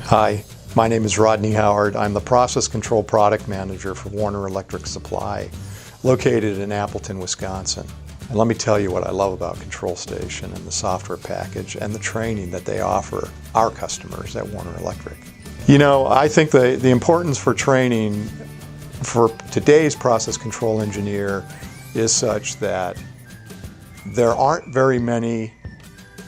Hi, my name is Rodney Howard. I'm the Process Control Product Manager for Warner Electric Supply, located in Appleton, Wisconsin. And let me tell you what I love about Control Station and the software package and the training that they offer our customers at Warner Electric. You know, I think the importance for training for today's process control engineer is such that there aren't very many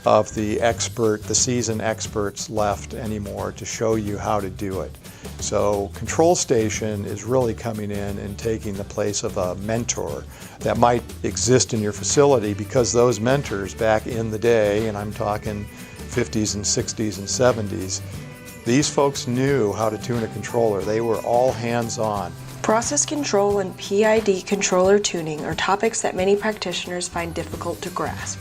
of the seasoned experts left anymore to show you how to do it. So Control Station is really coming in and taking the place of a mentor that might exist in your facility, because those mentors back in the day, and I'm talking 50s and 60s and 70s, these folks knew how to tune a controller. They were all hands-on. Process control and PID controller tuning are topics that many practitioners find difficult to grasp.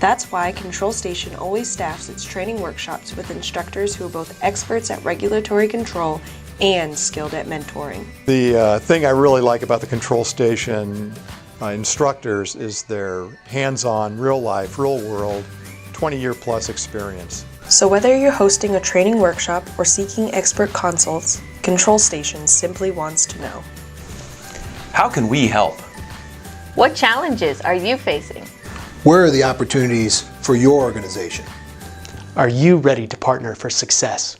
That's why Control Station always staffs its training workshops with instructors who are both experts at regulatory control and skilled at mentoring. The thing I really like about the Control Station instructors is their hands-on, real-life, real-world, 20-year plus experience. So whether you're hosting a training workshop or seeking expert consults, Control Station simply wants to know. How can we help? What challenges are you facing? Where are the opportunities for your organization? Are you ready to partner for success?